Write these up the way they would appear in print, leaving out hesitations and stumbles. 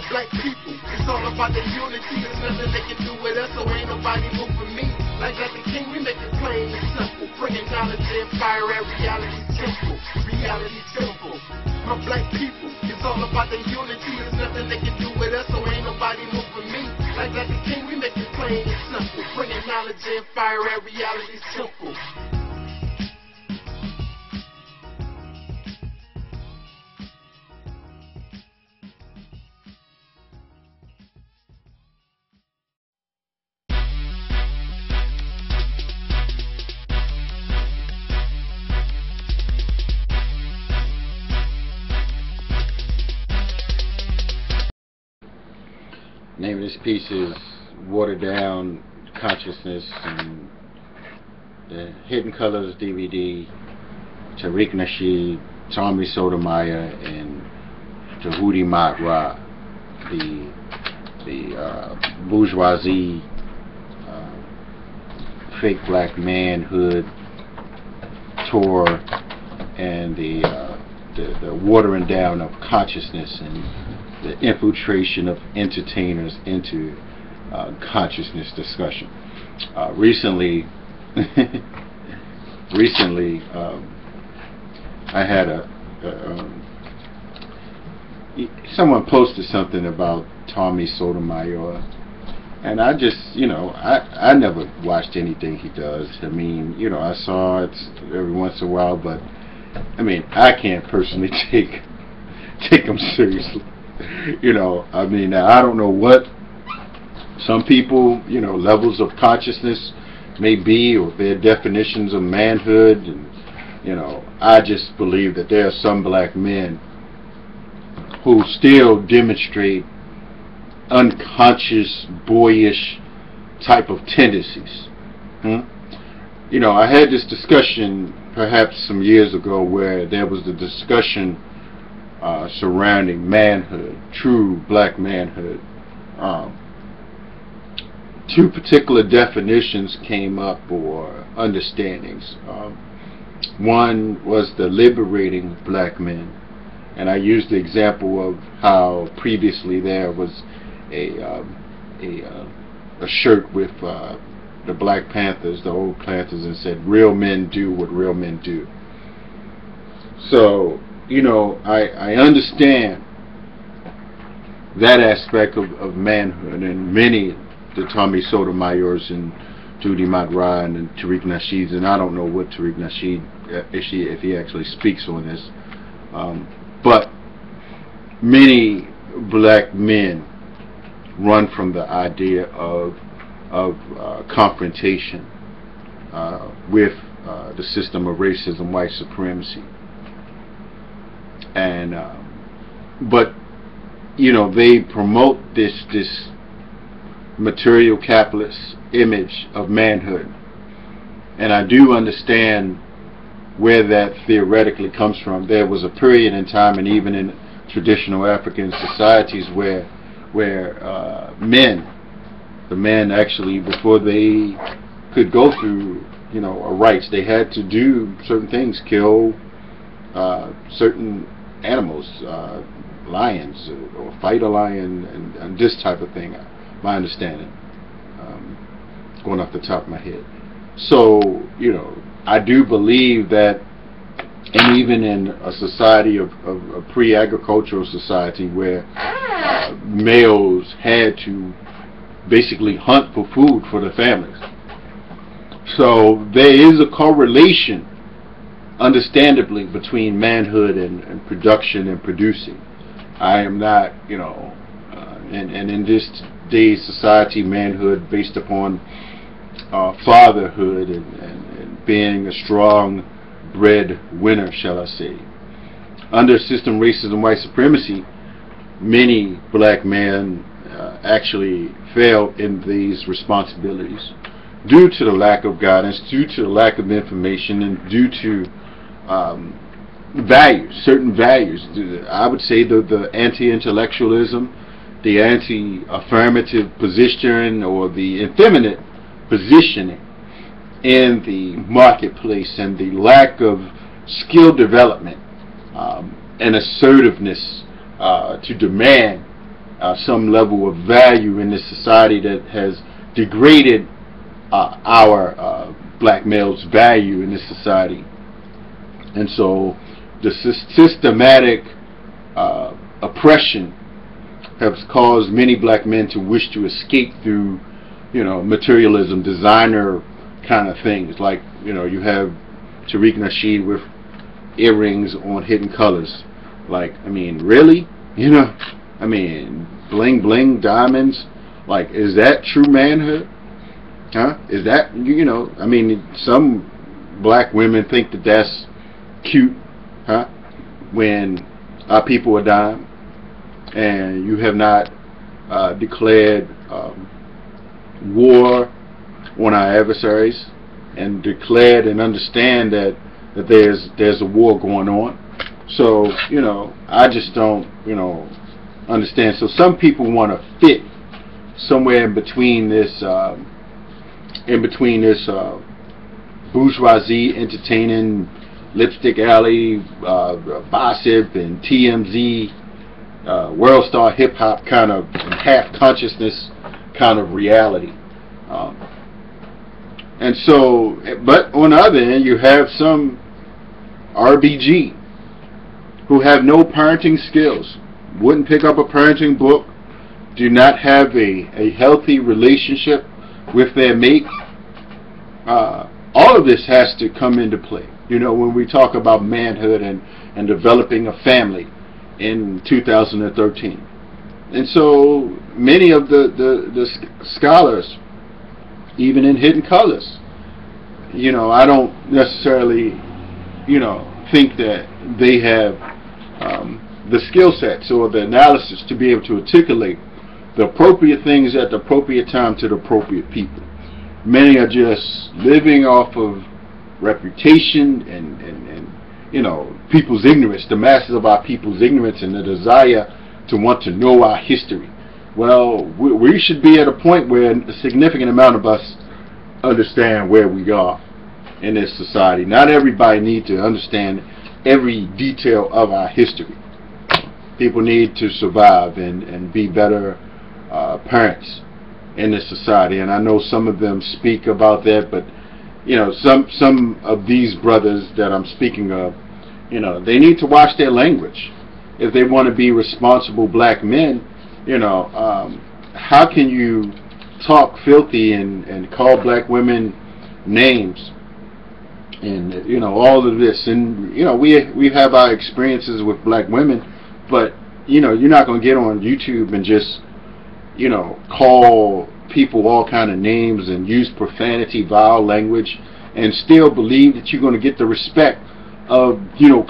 black people. It's all about the unity. There's nothing they can do with us, so ain't nobody moving me. Like the king, we make it plain and simple. Bringing knowledge and fire at reality simple. Reality simple. My black people, it's all about the unity. There's nothing they can do with us, so ain't nobody moving me. Like the king, we make it plain and simple. Bringing knowledge and fire at reality simple. Name of this piece is Watered Down Consciousness, and the Hidden Colors DVD, Tariq Nasheed, Tommy Sotomayor, and Ibn'rad, the bourgeoisie, fake black manhood tour, and the watering down of consciousness and the infiltration of entertainers into consciousness discussion. Recently, I had someone posted something about Tommy Sotomayor, and I just, I never watched anything he does. I mean, I saw it every once in a while, but I mean, I can't personally take him seriously. I mean, I don't know what some people, levels of consciousness may be, or their definitions of manhood, and I just believe that there are some black men who still demonstrate unconscious, boyish type of tendencies. I had this discussion perhaps some years ago where there was the discussion surrounding manhood, true black manhood. Two particular definitions came up, or understandings. One was the liberating black men, and I used the example of how previously there was a shirt with the Black Panthers, the old Panthers, and said, "Real men do what real men do." So, I understand that aspect of manhood, and many, the Tommy Sotomayors and Ibn'rad and Tariq Nasheed, and I don't know what Tariq Nasheed, if he actually speaks on this, but many black men run from the idea of confrontation with the system of racism, white supremacy. And but they promote this material capitalist image of manhood, and I do understand where that theoretically comes from. There was a period in time, and even in traditional African societies, where the men actually, before they could go through rites, they had to do certain things, kill certain animals, lions, or fight a lion, and this type of thing, my understanding, going off the top of my head. So I do believe that, and even in a society of a pre-agricultural society where males had to basically hunt for food for their families, so there is a correlation, understandably, between manhood and production and producing. I am not, and in this day's society, manhood based upon fatherhood and being a strong breadwinner, shall I say. Under system racism, white supremacy, many black men actually fail in these responsibilities due to the lack of guidance, due to the lack of information, and due to values, certain values. I would say the anti-intellectualism, the anti-affirmative position, or the effeminate positioning in the marketplace, and the lack of skill development and assertiveness to demand some level of value in this society that has degraded our black males' value in this society. And so the systematic oppression has caused many black men to wish to escape through, materialism, designer kind of things. Like, you have Tariq Nasheed with earrings on hidden colors. Like, I mean, really? I mean, bling bling, diamonds. Like, is that true manhood? Huh? Is that, I mean, some black women think that that's cute, huh? When our people are dying and you have not declared war on our adversaries, and declared and understand that there's a war going on. So, I just don't, understand. So some people want to fit somewhere in between this bourgeoisie entertaining Lipstick Alley, Bossip and TMZ, World Star Hip Hop kind of half consciousness kind of reality. And so, but on the other end, you have some RBG who have no parenting skills, wouldn't pick up a parenting book, do not have a healthy relationship with their mate. All of this has to come into play. When we talk about manhood and developing a family in 2013. And so many of the scholars, even in Hidden Colors, I don't necessarily, think that they have the skill sets or the analysis to be able to articulate the appropriate things at the appropriate time to the appropriate people. Many are just living off of reputation and people's ignorance, the masses of our people's ignorance and the desire to want to know our history. Well, we should be at a point where a significant amount of us understand where we are in this society. Not everybody needs to understand every detail of our history. People need to survive and be better parents in this society. And I know some of them speak about that, but some of these brothers that I'm speaking of, they need to watch their language if they want to be responsible black men. How can you talk filthy and call black women names and all of this? And we have our experiences with black women, but you're not going to get on YouTube and just call people all kind of names and use profanity, vile language, and still believe that you're going to get the respect of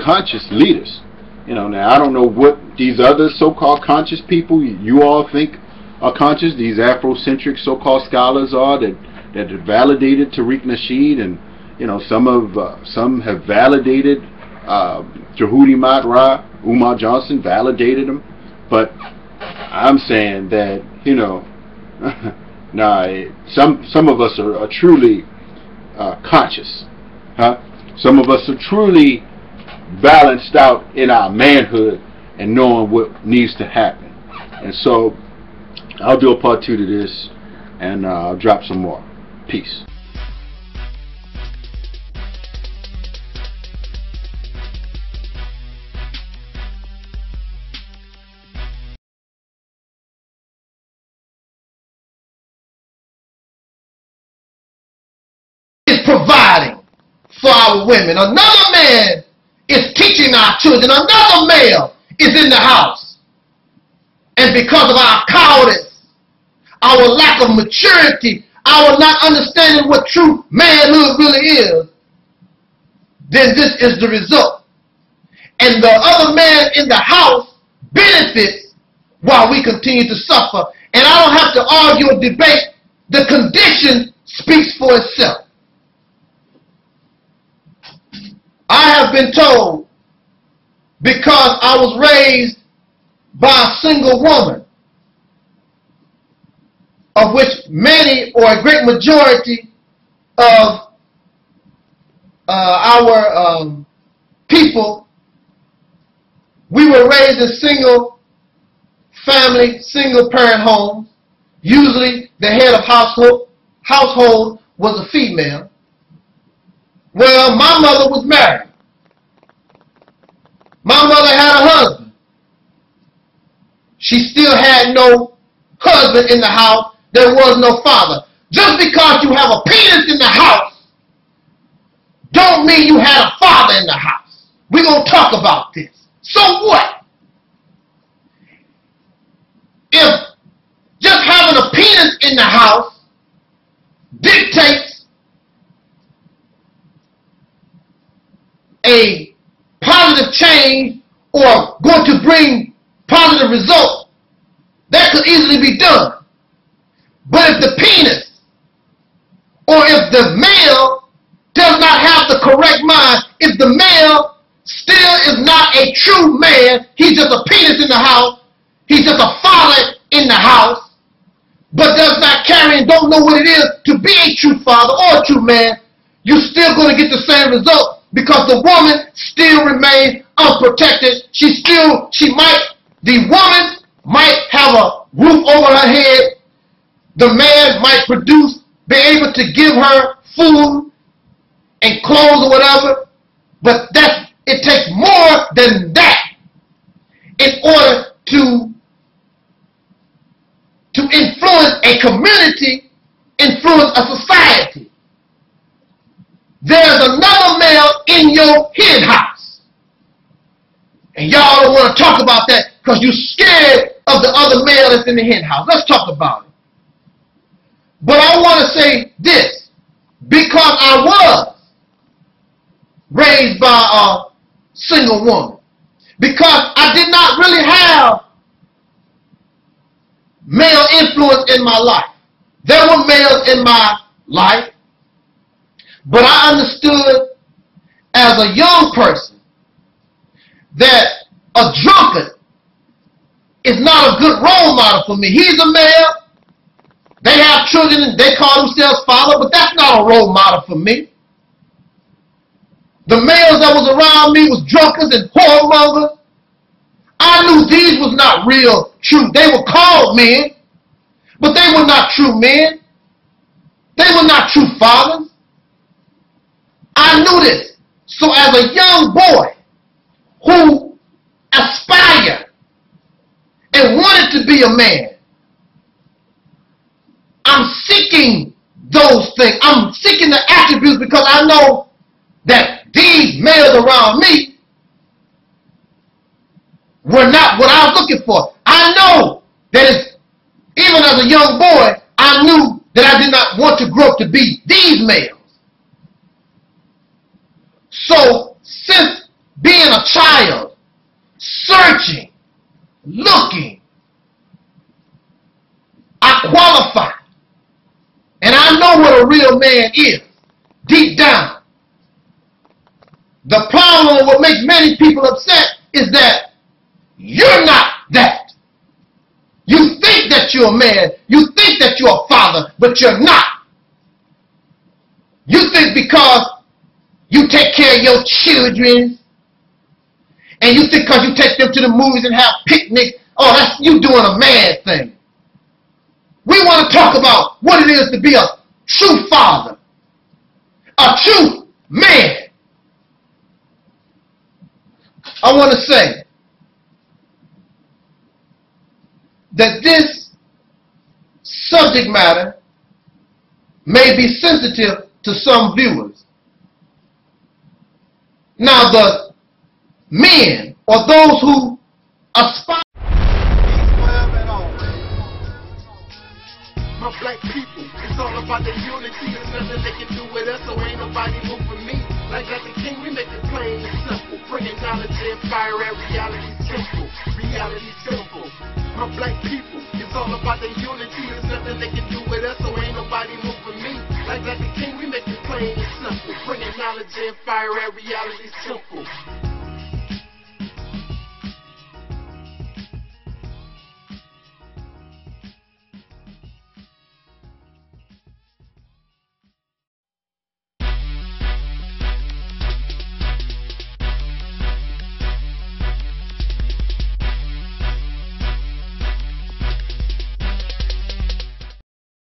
conscious leaders. Now I don't know what these other so-called conscious people you all think are conscious, these Afrocentric so-called scholars are that have validated Tariq Nasheed, and some have validated Jahudi Matra, Umar Johnson validated them, but I'm saying that some of us are truly conscious, huh? Some of us are truly balanced out in our manhood and knowing what needs to happen. And so I'll do a part 2 to this, and I'll drop some more. Peace. Is providing for our women. Another man is teaching our children. Another male is in the house. And because of our cowardice, our lack of maturity, our not understanding what true manhood really is, then this is the result. And the other man in the house benefits while we continue to suffer. And I don't have to argue or debate. The condition speaks for itself. I have been told, because I was raised by a single woman, of which many or a great majority of our people, we were raised in single family, single-parent homes. Usually the head of household was a female. Well, my mother was married. My mother had a husband. She still had no husband in the house. There was no father. Just because you have a penis in the house don't mean you had a father in the house. We're going to talk about this. So what? If just having a penis in the house dictates a positive change or going to bring positive results, that could easily be done. But if the penis or if the male does not have the correct mind, if the male still is not a true man, he's just a penis in the house, he's just a father in the house, but does not carry and don't know what it is to be a true father or a true man, you're still going to get the same result because the woman still remains unprotected. The woman might have a roof over her head. The man might be able to give her food and clothes or whatever, but it takes more than that in order to influence a community, influence a society. There's another male in your hen house. And y'all don't want to talk about that because you're scared of the other male that's in the hen house. Let's talk about it. But I want to say this, because I was raised by a single woman, because I did not really have male influence in my life. There were males in my life, but I understood as a young person that a drunkard is not a good role model for me. He's a male. They have children and they call themselves father, but that's not a role model for me. The males that was around me was drunkards and whoremongers. I knew these was not real, true. They were called men, but they were not true men. They were not true fathers. I knew this. So as a young boy who aspired and wanted to be a man, I'm seeking those things. I'm seeking the attributes because I know that these males around me were not what I was looking for. I know that even as a young boy, I knew that I did not want to grow up to be these males. So since being a child, searching, looking, I qualify. And I know what a real man is, deep down. The problem, what makes many people upset, is that you're not that. You think that you're a man, you think that you're a father, but you're not. You think because you take care of your children, and you think because you take them to the movies and have picnics, oh, that's you doing a man thing. We want to talk about what it is to be a true father, a true man. I want to say that this subject matter may be sensitive to some viewers. Now, the men or those who aspire. My black people, it's all about the unity. There's nothing they can do with us, so ain't nobody moving me. Like Dr. King, we make it plain and simple. Bringing knowledge and fire at reality simple. Reality simple. My black people, it's all about the unity. There's nothing they can do with us, so ain't nobody moving me. Like Dr. King, we make it plain and simple. Bringing knowledge and fire at reality simple.